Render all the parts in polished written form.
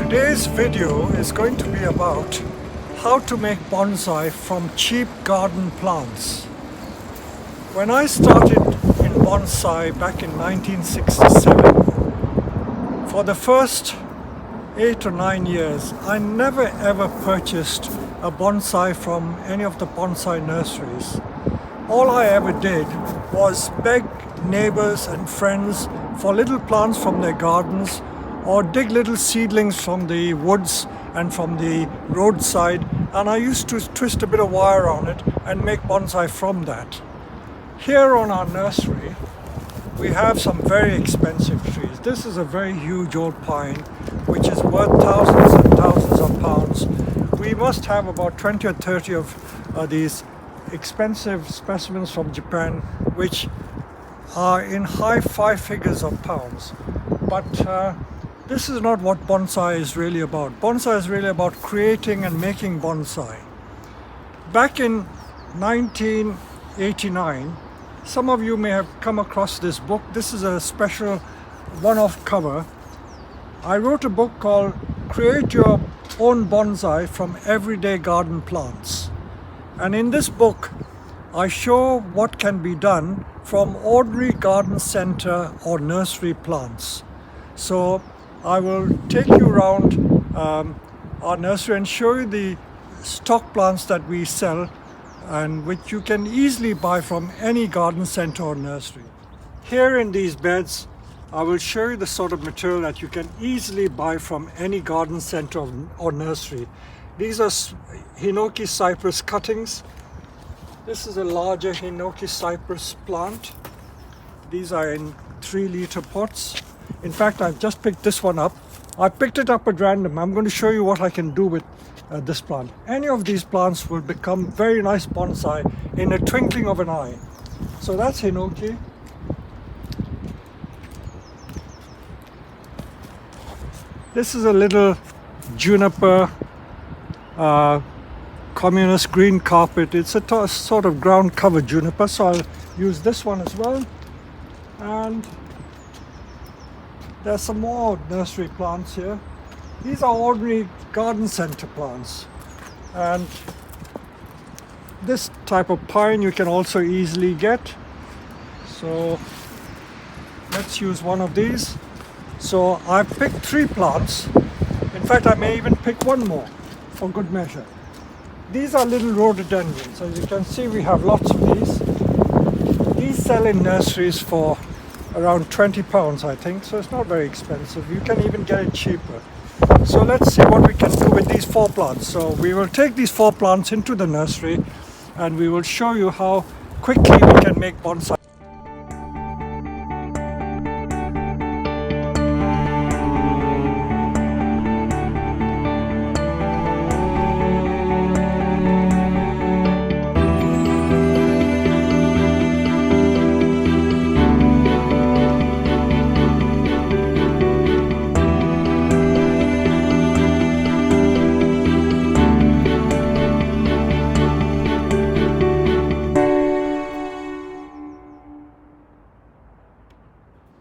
Today's video is going to be about how to make bonsai from cheap garden plants. When I started in bonsai back in 1967, for the first 8 or 9 years, I never ever purchased a bonsai from any of the bonsai nurseries. All I ever did was beg neighbors and friends for little plants from their gardens, or dig little seedlings from the woods and from the roadside, and I used to twist a bit of wire on it and make bonsai from that. Here on our nursery, we have some very expensive trees. This is a very huge old pine which is worth thousands and thousands of pounds. We must have about 20 or 30 of these expensive specimens from Japan, which are in high 5 figures of pounds. But this is not what bonsai is really about. Bonsai is really about creating and making bonsai. Back in 1989, some of you may have come across this book. This is a special one-off cover. I wrote a book called Create Your Own Bonsai from Everyday Garden Plants. And in this book, I show what can be done from ordinary garden center or nursery plants. So I will take you around our nursery and show you the stock plants that we sell and which you can easily buy from any garden center or nursery. Here in these beds, I will show you the sort of material that you can easily buy from any garden center or nursery. These are Hinoki Cyprus cuttings. This is a larger Hinoki Cyprus plant. These are in 3-liter pots. In fact, I've just picked this one up. I picked it up at random. I'm going to show you what I can do with this plant. Any of these plants will become very nice bonsai in a twinkling of an eye. So that's Hinoki. This is a little juniper communist green carpet. It's a sort of ground cover juniper, so I'll use this one as well. And there's some more nursery plants here. These are ordinary garden center plants. And this type of pine you can also easily get. So let's use one of these. So I've picked 3 plants. In fact, I may even pick one more for good measure. These are little rhododendrons. As you can see, we have lots of these. These sell in nurseries for around 20 pounds, I think, so it's not very expensive. You can even get it cheaper. So let's see what we can do with these 4 plants. So we will take these 4 plants into the nursery and we will show you how quickly we can make bonsai.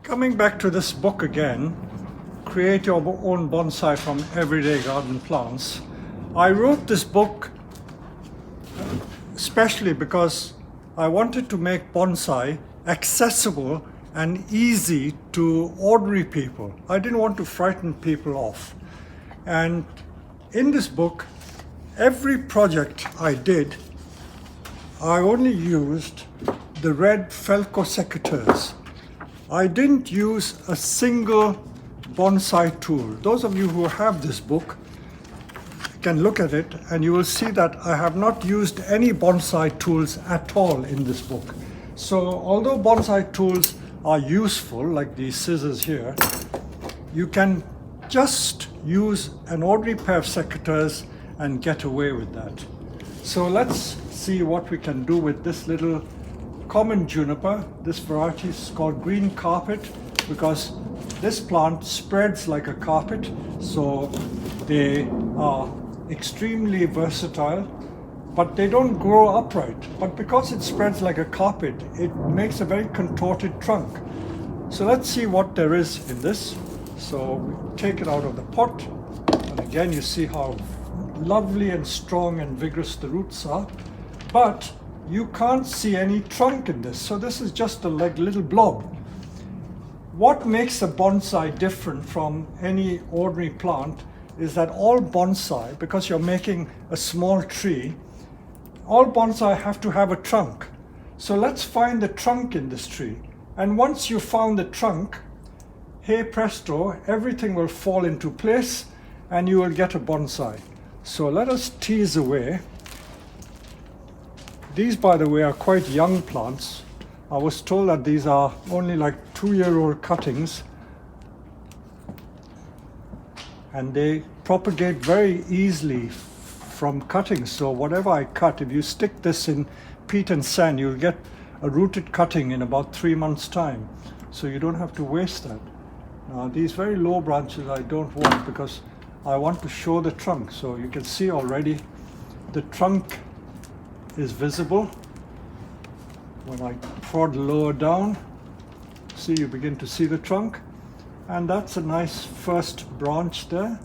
Coming back to this book again, Create Your Own Bonsai from Everyday Garden Plants. I wrote this book especially because I wanted to make bonsai accessible and easy to ordinary people. I didn't want to frighten people off. And in this book, every project I did, I only used the red Felco secateurs. I didn't use a single bonsai tool. Those of you who have this book can look at it and you will see that I have not used any bonsai tools at all in this book. So although bonsai tools are useful, like these scissors here, you can just use an ordinary pair of secateurs and get away with that. So let's see what we can do with this little common juniper. This variety is called green carpet because this plant spreads like a carpet, so they are extremely versatile, but they don't grow upright. But because it spreads like a carpet, it makes a very contorted trunk. So let's see what there is in this. So we take it out of the pot. And again, you see how lovely and strong and vigorous the roots are, but you can't see any trunk in this. So this is just a little blob. What makes a bonsai different from any ordinary plant is that all bonsai, because you're making a small tree, all bonsai have to have a trunk. So let's find the trunk in this tree. And once you found the trunk, hey presto, everything will fall into place and you will get a bonsai. So let us tease away. These, by the way, are quite young plants. I was told that these are only like 2-year-old cuttings, and they propagate very easily from cutting. So whatever I cut, if you stick this in peat and sand, you'll get a rooted cutting in about 3 months' time. So you don't have to waste that. Now these very low branches I don't want, because I want to show the trunk. So you can see already the trunk is visible. When I prod lower down, see, you begin to see the trunk, and that's a nice first branch there.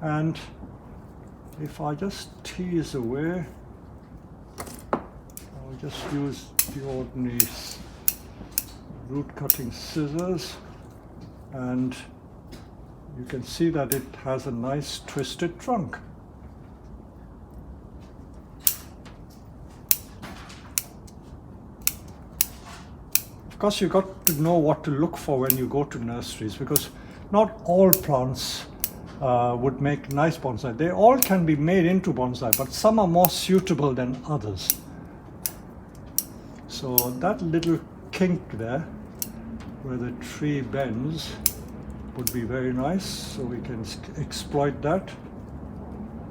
And if I just tease away, I'll just use the ordinary root cutting scissors, and you can see that it has a nice twisted trunk. Of course, you've got to know what to look for when you go to nurseries, because not all plants would make nice bonsai. They all can be made into bonsai, but some are more suitable than others. So that little kink there, where the tree bends, would be very nice, so we can exploit that.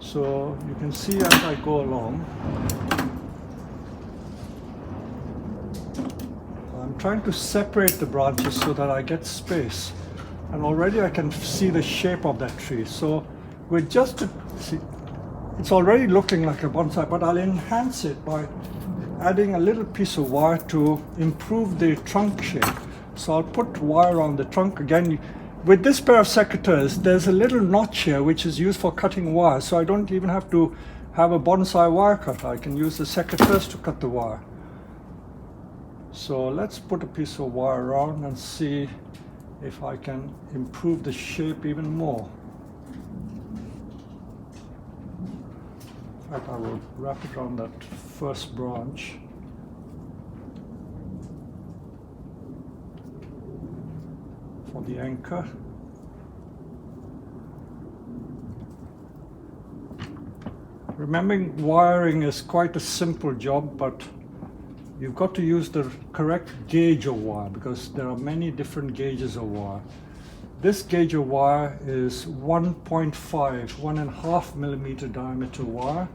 So you can see as I go along, I'm trying to separate the branches so that I get space, and already I can see the shape of that tree. So with just see, it's already looking like a bonsai, but I'll enhance it by adding a little piece of wire to improve the trunk shape. So I'll put wire on the trunk again. With this pair of secateurs, there's a little notch here which is used for cutting wire, so I don't even have to have a bonsai wire cutter. I can use the secateurs to cut the wire. So let's put a piece of wire around and see if I can improve the shape even more. In fact, I will wrap it around that first branch. For the anchor. Remembering wiring is quite a simple job, but you've got to use the correct gauge of wire, because there are many different gauges of wire. This gauge of wire is 1.5 millimeter diameter wire.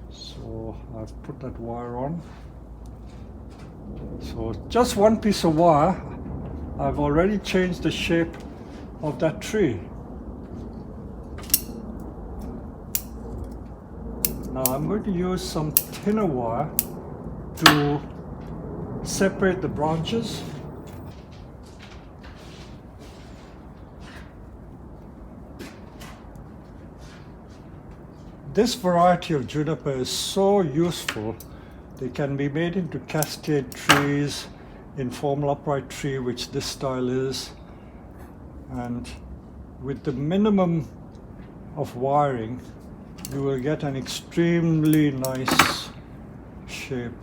So I've put that wire on. So just one piece of wire, I've already changed the shape of that tree. Now I'm going to use some thinner wire to separate the branches. This variety of juniper is so useful. They can be made into cascade trees, informal upright tree, which this style is. And with the minimum of wiring, you will get an extremely nice shape.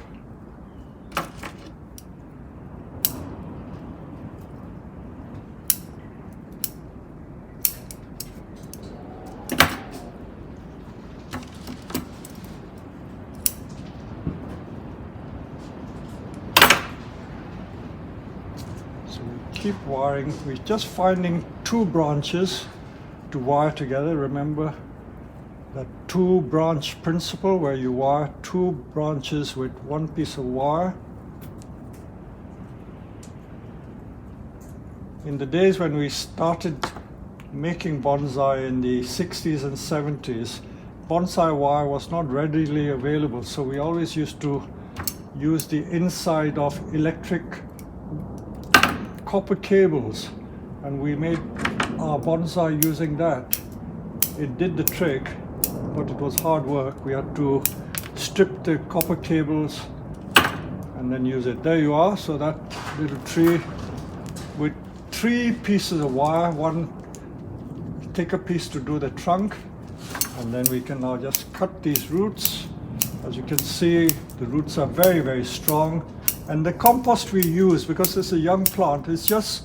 Keep wiring. We're just finding 2 branches to wire together. Remember that 2-branch principle, where you wire 2 branches with 1 piece of wire. In the days when we started making bonsai in the 60s and 70s, bonsai wire was not readily available, so we always used to use the inside of electric copper cables and we made our bonsai using that. It did the trick, but it was hard work. We had to strip the copper cables and then use it. There you are. So that little tree with 3 pieces of wire, one thicker piece to do the trunk, and then we can now just cut these roots. As you can see, the roots are very, very strong, and the compost we use, because it's a young plant, is just,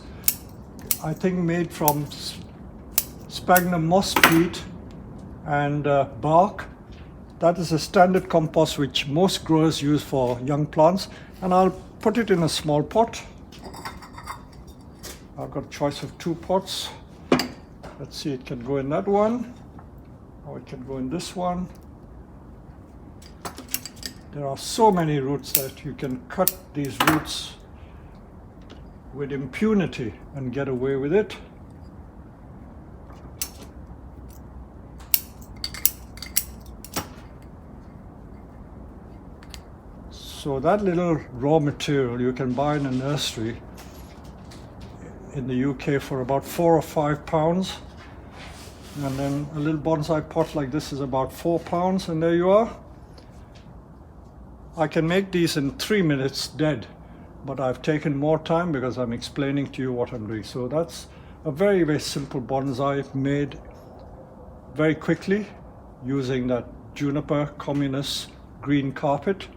I think, made from sphagnum moss peat and bark. That is a standard compost which most growers use for young plants, and I'll put it in a small pot. I've got a choice of 2 pots. Let's see, it can go in that one, or it can go in this one. There are so many roots that you can cut these roots with impunity and get away with it. So that little raw material you can buy in a nursery in the UK for about £4 or £5. And then a little bonsai pot like this is about £4, and there you are. I can make these in 3 minutes dead, but I've taken more time because I'm explaining to you what I'm doing. So that's a very, very simple bonsai made very quickly using that juniper communist green carpet.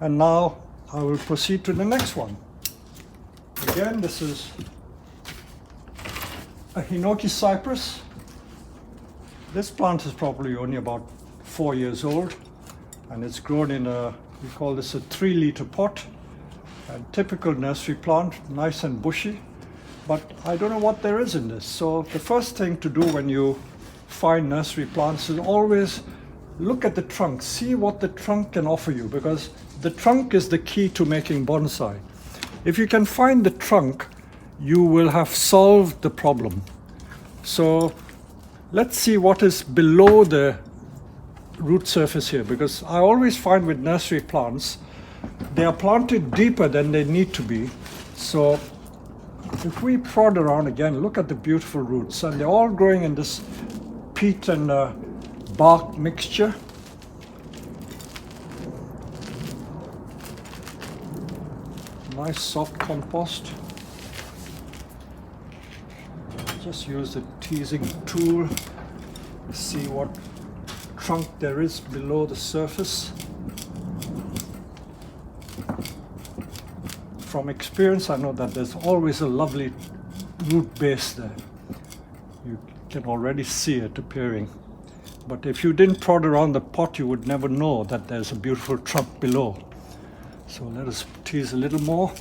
And now I will proceed to the next one. Again, this is a Hinoki Cyprus. This plant is probably only about 4 years old, and it's grown in a, we call this a 3-liter pot, a typical nursery plant, nice and bushy, but I don't know what there is in this. So the first thing to do when you find nursery plants is always look at the trunk, see what the trunk can offer you, because the trunk is the key to making bonsai. If you can find the trunk, you will have solved the problem. So let's see what is below the root surface here, because I always find with nursery plants they are planted deeper than they need to be. So if we prod around again, look at the beautiful roots, and they're all growing in this peat and bark mixture. Nice soft compost. Just use the teasing tool, see what trunk there is below the surface. From experience, I know that there's always a lovely root base there. You can already see it appearing. But if you didn't prod around the pot, you would never know that there's a beautiful trunk below. So let us tease a little more.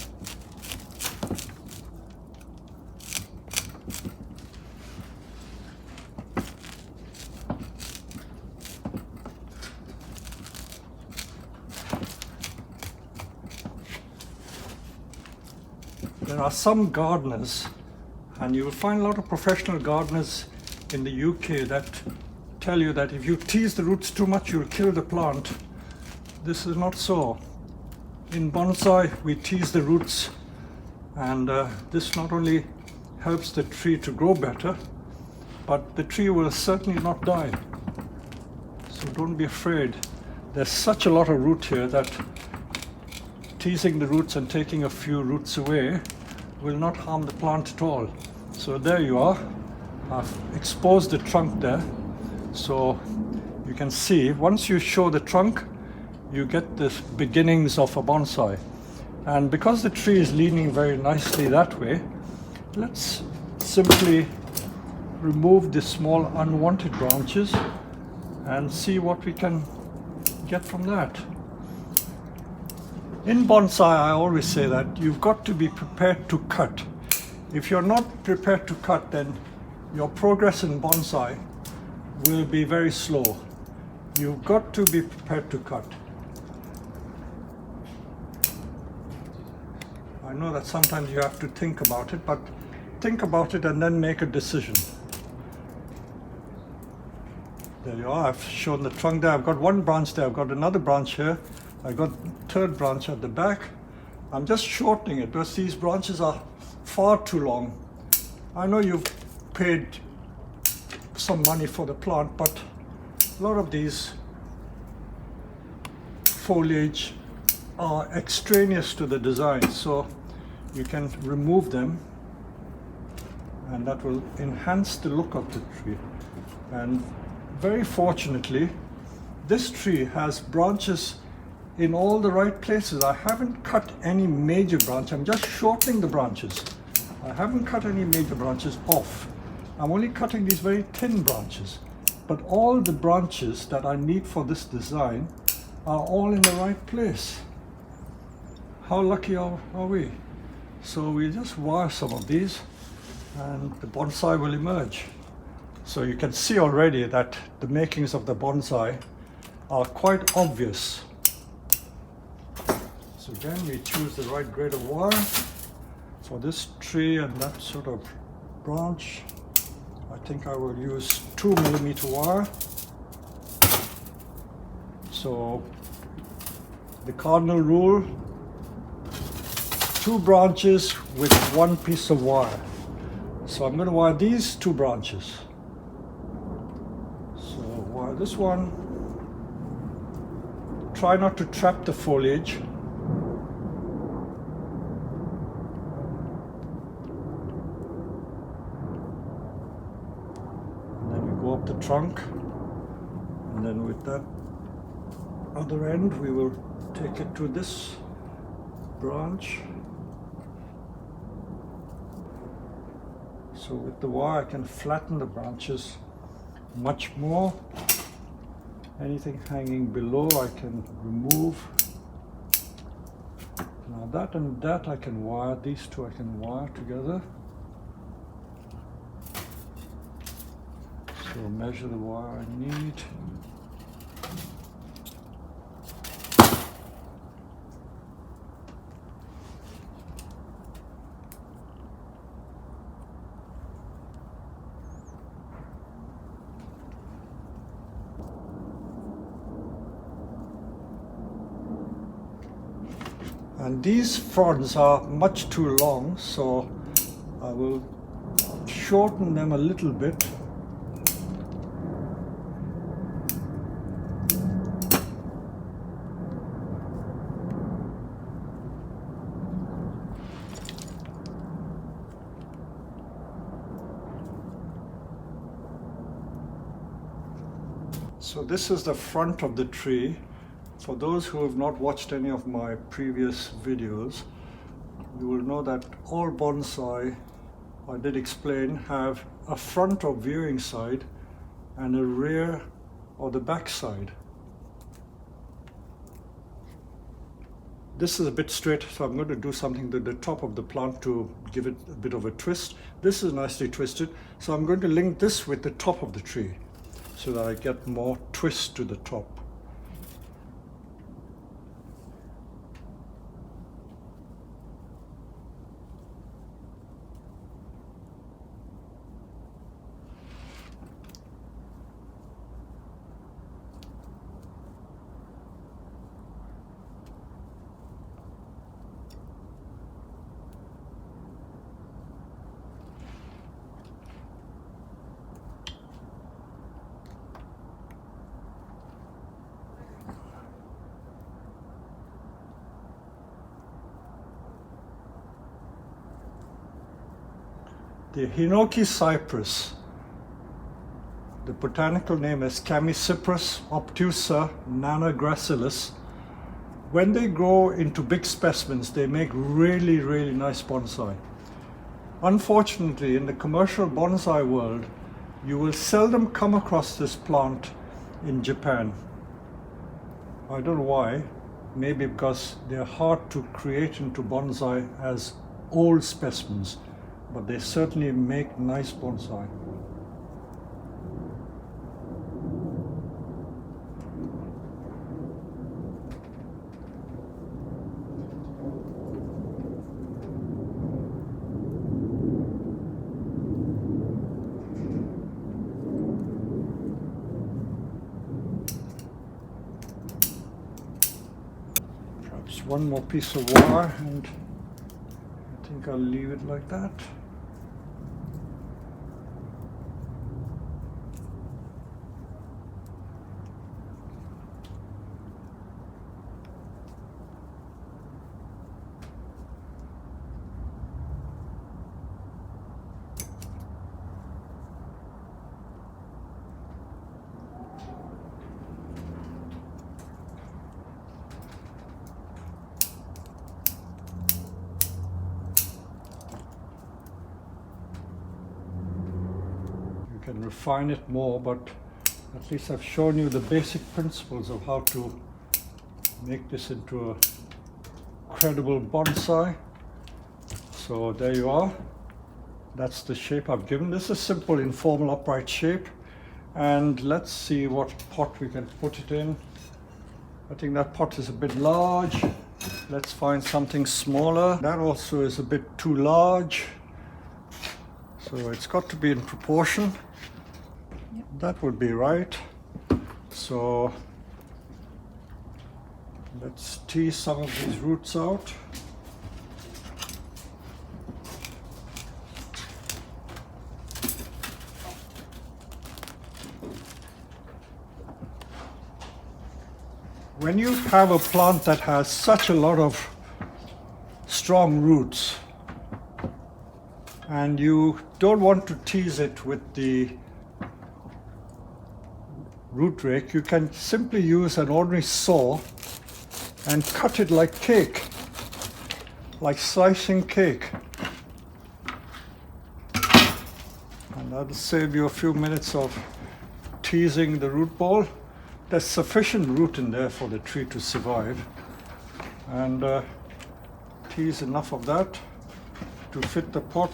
There are some gardeners, and you will find a lot of professional gardeners in the UK that tell you that if you tease the roots too much, you'll kill the plant. This is not so. In bonsai, we tease the roots, and this not only helps the tree to grow better, but the tree will certainly not die. So don't be afraid. There's such a lot of root here that teasing the roots and taking a few roots away will not harm the plant at all. So there you are. I've exposed the trunk there. So you can see, once you show the trunk, you get the beginnings of a bonsai. And because the tree is leaning very nicely that way, let's simply remove the small unwanted branches and see what we can get from that. In bonsai, I always say that you've got to be prepared to cut. If you're not prepared to cut, then your progress in bonsai will be very slow. You've got to be prepared to cut. I know that sometimes you have to think about it, but think about it and then make a decision. There you are. I've shown the trunk there. I've got one branch there. I've got another branch here. I've got third branch at the back. I'm just shortening it because these branches are far too long. I know you've paid some money for the plant, but a lot of these foliage are extraneous to the design, so you can remove them and that will enhance the look of the tree. And very fortunately, this tree has branches in all the right places. I haven't cut any major branch, I'm just shortening the branches. I haven't cut any major branches off. I'm only cutting these very thin branches, but all the branches that I need for this design are all in the right place. How lucky are we? So we'll just wire some of these and the bonsai will emerge. So you can see already that the makings of the bonsai are quite obvious. So again, we choose the right grade of wire for this tree and that sort of branch. I think I will use 2mm wire. So the cardinal rule, 2 branches with 1 piece of wire. So I'm going to wire these 2 branches. So wire this one. Try not to trap the foliage. And then we go up the trunk. And then with that other end, we will take it to this branch. So with the wire I can flatten the branches much more. Anything hanging below I can remove. Now that and that I can wire, these 2 I can wire together. So measure the wire I need. And these fronds are much too long, so I will shorten them a little bit. So this is the front of the tree. For those who have not watched any of my previous videos, you will know that all bonsai, I did explain, have a front or viewing side and a rear or the back side. This is a bit straight, so I'm going to do something to the top of the plant to give it a bit of a twist. This is nicely twisted, so I'm going to link this with the top of the tree so that I get more twist to the top. The Hinoki Cypress, the botanical name is Cypress obtusa nanogracilis. When they grow into big specimens, they make really, really nice bonsai. Unfortunately, in the commercial bonsai world, you will seldom come across this plant in Japan. I don't know why. Maybe because they're hard to create into bonsai as old specimens, but they certainly make nice bonsai. Perhaps one more piece of wire, and I think I'll leave it like that. can refine it more, but at least I've shown you the basic principles of how to make this into a credible bonsai. So there you are. That's the shape I've given. This is a simple informal upright shape. And let's see what pot we can put it in. I think that pot is a bit large. Let's find something smaller. That also is a bit too large. So it's got to be in proportion. Yep. That would be right. So let's tease some of these roots out. When you have a plant that has such a lot of strong roots and you don't want to tease it with the root rake, you can simply use an ordinary saw and cut it like cake, like slicing cake. And that'll save you a few minutes of teasing the root ball. There's sufficient root in there for the tree to survive, and tease enough of that to fit the pot.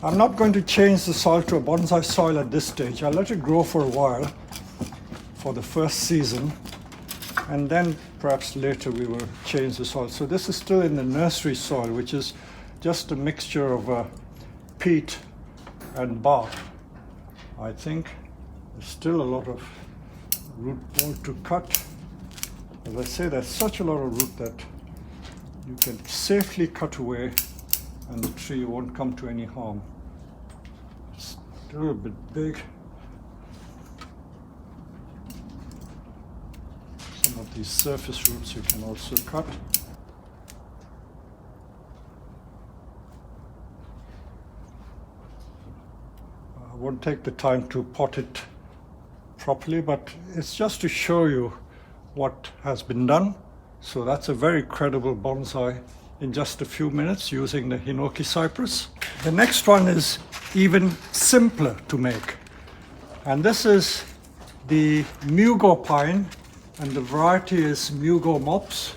I'm not going to change the soil to a bonsai soil at this stage. I'll let it grow for a while for the first season, and then perhaps later we will change the soil. So this is still in the nursery soil, which is just a mixture of peat and bark. I think there's still a lot of root ball to cut. As I say, there's such a lot of root that you can safely cut away and the tree won't come to any harm. It's still a bit big. Some of these surface roots you can also cut. I won't take the time to pot it properly, but it's just to show you what has been done. So that's a very credible bonsai in just a few minutes using the Hinoki Cyprus. The next one is even simpler to make. And this is the Mughal Pine, and the variety is Mughal mops.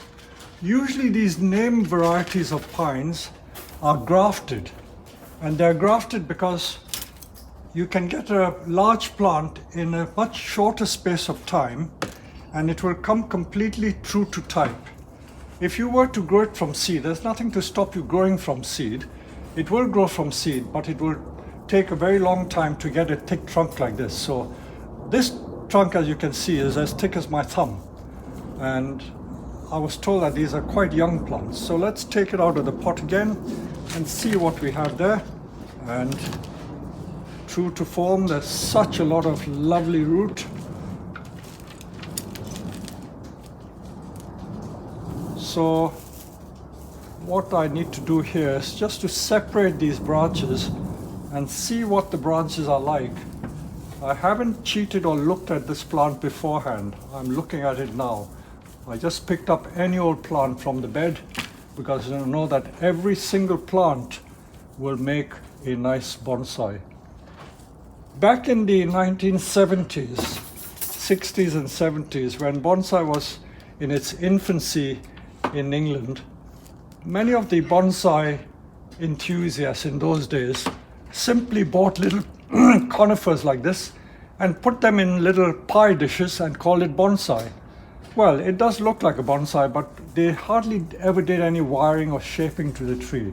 Usually these named varieties of pines are grafted, and they're grafted because you can get a large plant in a much shorter space of time and it will come completely true to type. If you were to grow it from seed, there's nothing to stop you growing from seed. It will grow from seed, but it will take a very long time to get a thick trunk like this. So this trunk, as you can see, is as thick as my thumb. And I was told that these are quite young plants. So let's take it out of the pot again and see what we have there. And true to form, there's such a lot of lovely root. So what I need to do here is just to separate these branches and see what the branches are like. I haven't cheated or looked at this plant beforehand. I'm looking at it now. I just picked up any old plant from the bed because I know that every single plant will make a nice bonsai. Back in the 1970s, 60s and 70s, when bonsai was in its infancy in England, many of the bonsai enthusiasts in those days simply bought little conifers like this and put them in little pie dishes and called it bonsai. Well, it does look like a bonsai, but they hardly ever did any wiring or shaping to the tree.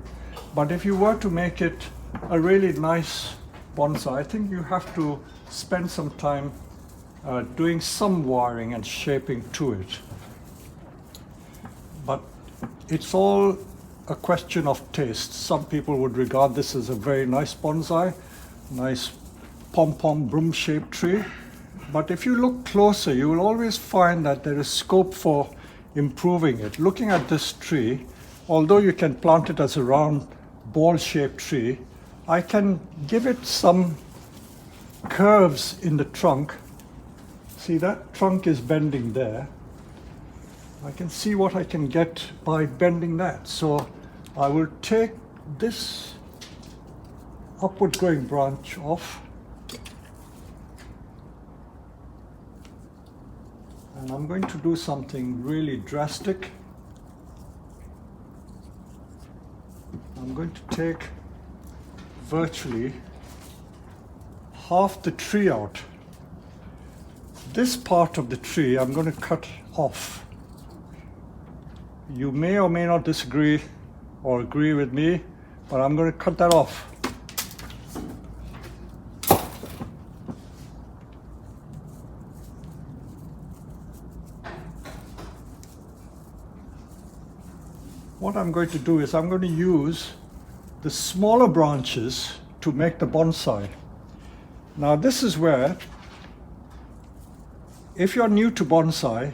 But if you were to make it a really nice bonsai, I think you have to spend some time doing some wiring and shaping to it. But it's all a question of taste. Some people would regard this as a very nice bonsai, nice pom-pom broom-shaped tree. But if you look closer, you will always find that there is scope for improving it. Looking at this tree, although you can plant it as a round ball-shaped tree, I can give it some curves in the trunk See, that trunk is bending there. I can see what I can get by bending that. So I will take this upward going branch off, and I'm going to do something really drastic. I'm going to take virtually half the tree out. This part of the tree I'm going to cut off. You may or may not disagree or agree with me, but I'm going to cut that off. What I'm going to do is I'm going to use the smaller branches to make the bonsai. Now this is where, if you're new to bonsai,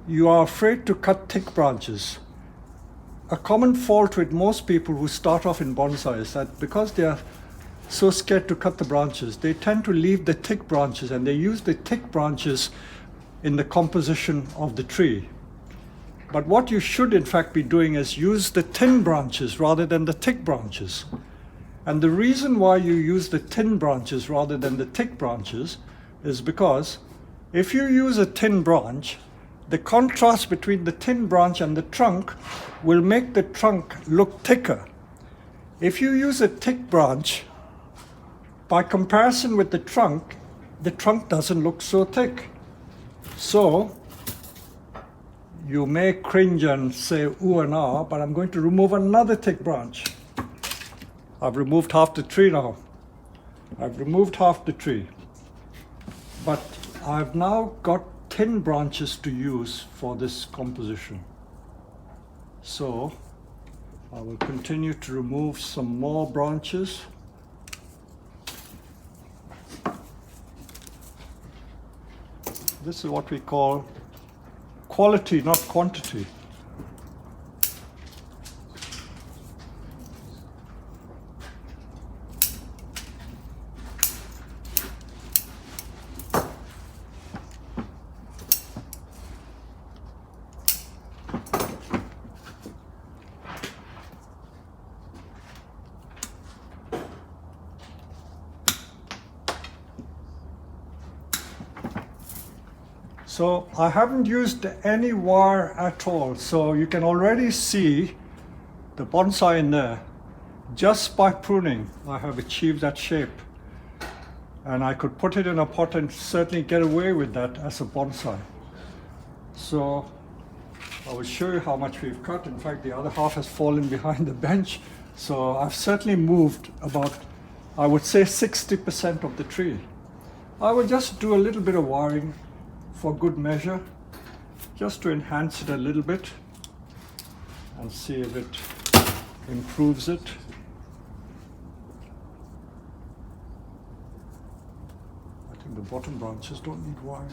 you are afraid to cut thick branches. A common fault with most people who start off in bonsai is that because they are so scared to cut the branches, they tend to leave the thick branches, and they use the thick branches in the composition of the tree. But what you should in fact be doing is use the thin branches rather than the thick branches. And the reason why you use the thin branches rather than the thick branches is because if you use a thin branch, the contrast between the thin branch and the trunk will make the trunk look thicker. If you use a thick branch, by comparison with the trunk doesn't look so thick. So you may cringe and say ooh and ah, but I'm going to remove another thick branch. I've removed half the tree now. I've removed half the tree. But I've now got thin branches to use for this composition. So I will continue to remove some more branches. This is what we call quality, not quantity. So I haven't used any wire at all, so you can already see the bonsai in there. Just by pruning, I have achieved that shape. And I could put it in a pot and certainly get away with that as a bonsai. So I will show you how much we've cut. In fact, the other half has fallen behind the bench. So I've certainly moved about, I would say, 60% of the tree. I will just do a little bit of wiring for good measure, just to enhance it a little bit and see if it improves it. I think the bottom branches don't need wiring.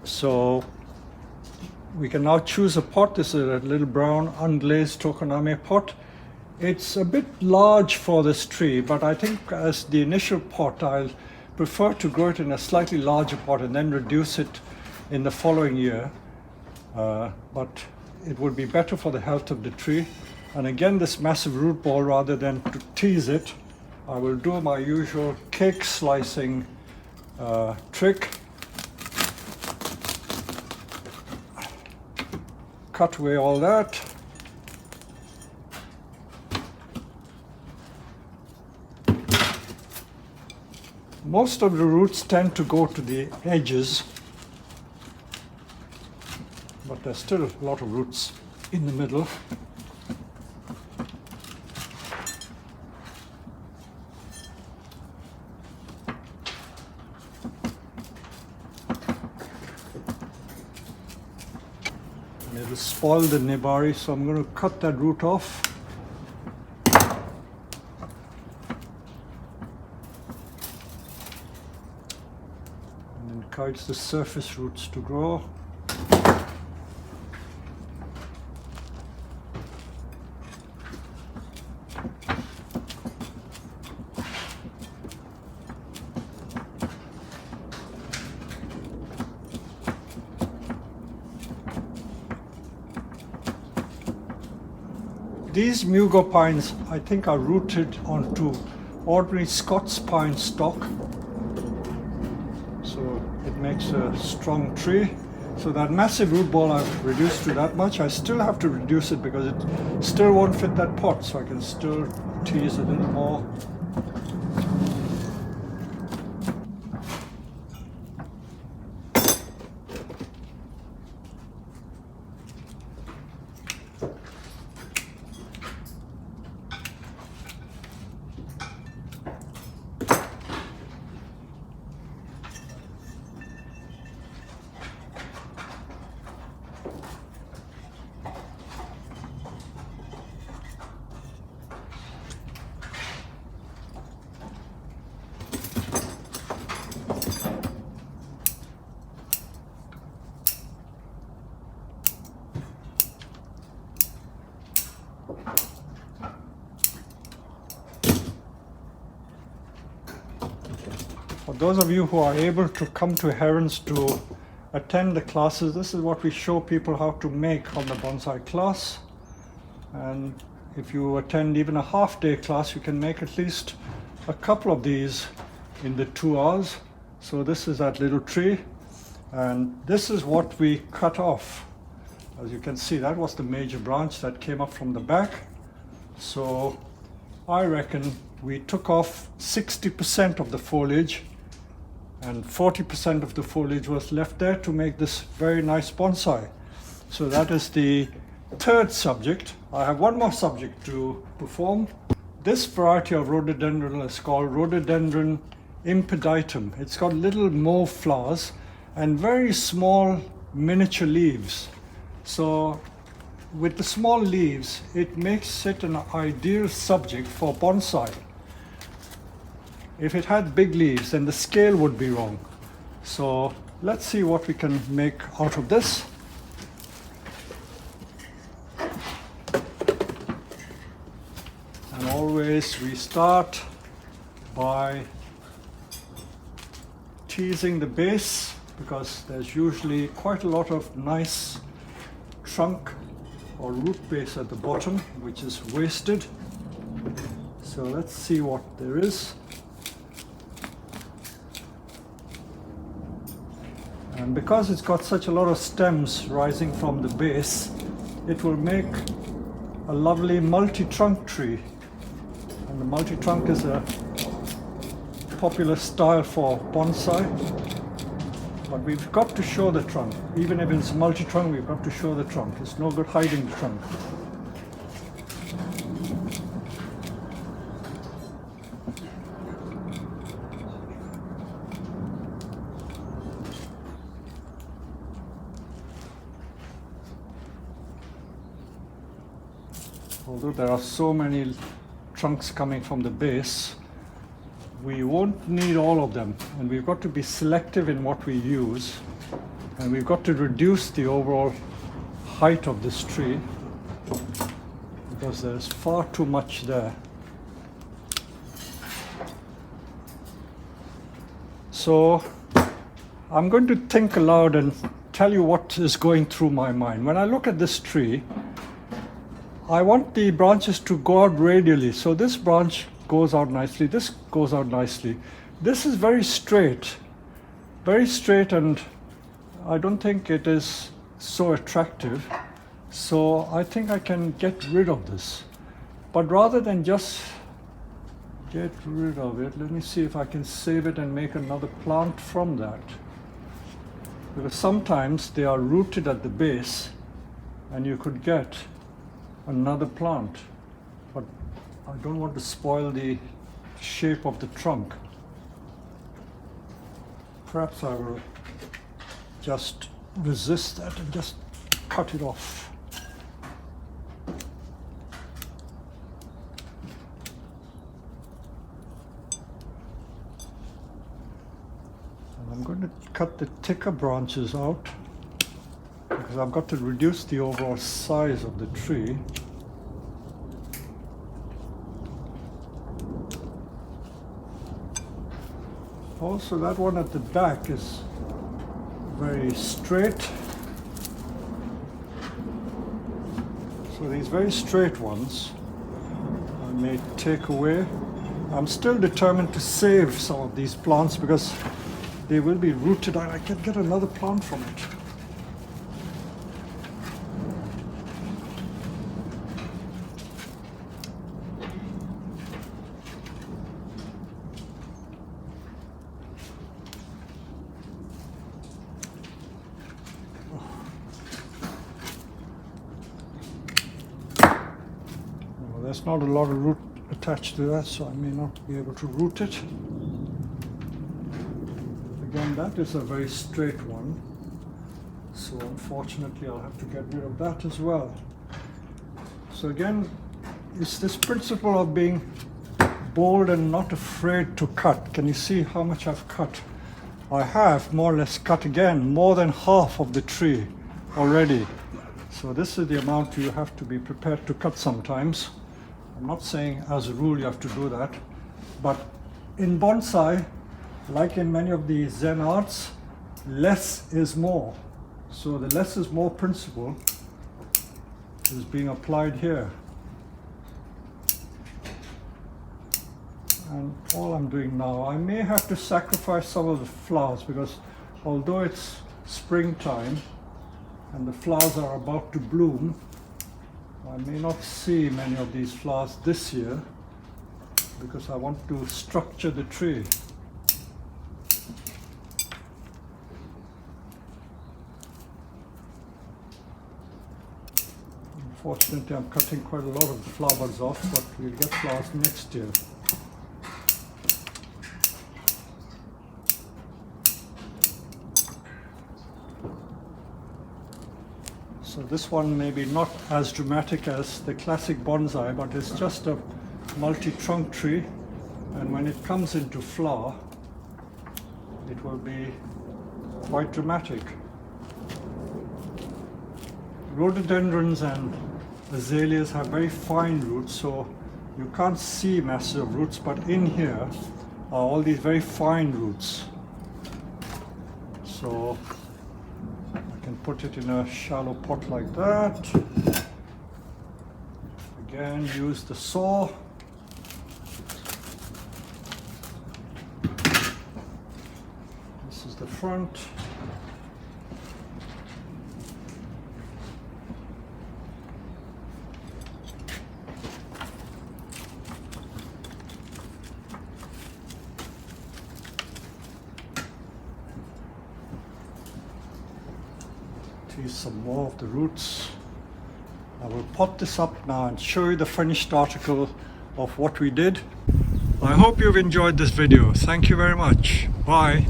So we can now choose a pot. This is a little brown unglazed tokoname pot. It's a bit large for this tree, but I think as the initial pot, I'll prefer to grow it in a slightly larger pot and then reduce it in the following year. But it would be better for the health of the tree. And again, this massive root ball, rather than to tease it, I will do my usual cake slicing trick. Cut away all that. Most of the roots tend to go to the edges, but there's still a lot of roots in the middle. it'll spoil the nebari, so I'm going to cut that root off. And encourage the surface roots to grow. These Mughal pines, I think, are rooted onto ordinary Scots pine stock. So it makes a strong tree. So that massive root ball I've reduced to that much. I still have to reduce it because it still won't fit that pot, so I can still tease a little more. For those of you who are able to come to Herons to attend the classes, this is what we show people how to make on the bonsai class. And if you attend even a half-day class, you can make at least a couple of these in the 2 hours. So this is that little tree, and this is what we cut off. As you can see, that was the major branch that came up from the back. So I reckon we took off 60% of the foliage, and 40% of the foliage was left there to make this very nice bonsai. So that is the third subject. I have one more subject to perform. This variety of rhododendron is called Rhododendron impeditum. It's got little mauve flowers and very small miniature leaves. So with the small leaves, it makes it an ideal subject for bonsai. If it had big leaves, then the scale would be wrong. So let's see what we can make out of this. And always we start by teasing the base, because there's usually quite a lot of nice trunk or root base at the bottom, which is wasted. So let's see what there is. And because it's got such a lot of stems rising from the base, it will make a lovely multi-trunk tree. And the multi-trunk is a popular style for bonsai. But we've got to show the trunk. Even if it's multi-trunk, we've got to show the trunk. It's no good hiding the trunk. Although there are so many trunks coming from the base, we won't need all of them, and we've got to be selective in what we use, and we've got to reduce the overall height of this tree because there's far too much there. So I'm going to think aloud and tell you what is going through my mind. When I look at this tree, I want the branches to go out radially. So this branch goes out nicely, this goes out nicely. This is very straight, and I don't think it is so attractive. So I think I can get rid of this. But rather than just get rid of it, let me see if I can save it and make another plant from that. Because sometimes they are rooted at the base and you could get another plant, but I don't want to spoil the shape of the trunk. Perhaps I will just resist that and just cut it off. And I'm going to cut the thicker branches out because I've got to reduce the overall size of the tree. Also, that one at the back is very straight. So these very straight ones I may take away. I'm still determined to save some of these plants because they will be rooted and I can get another plant from it. There's not a lot of root attached to that, so I may not be able to root it. Again, that is a very straight one, so unfortunately I'll have to get rid of that as well. So again, it's this principle of being bold and not afraid to cut. Can you see how much I've cut? I have more or less cut again, more than half of the tree already. So this is the amount you have to be prepared to cut sometimes. I'm not saying as a rule you have to do that, but in bonsai, like in many of the Zen arts, less is more. So the less is more principle is being applied here. And all I'm doing now, I may have to sacrifice some of the flowers because although it's springtime and the flowers are about to bloom, I may not see many of these flowers this year because I want to structure the tree. Unfortunately, I'm cutting quite a lot of the flowers off, but we'll get flowers next year. So this one may be not as dramatic as the classic bonsai, but it's just a multi-trunk tree, and when it comes into flower, it will be quite dramatic. Rhododendrons and azaleas have very fine roots, so you can't see massive roots, but in here are all these very fine roots. So put it in a shallow pot like that. Again, use the saw. This is the front. Some more of the roots. I will pot this up now and show you the finished article of what we did. I hope you've enjoyed this video. Thank you very much. Bye.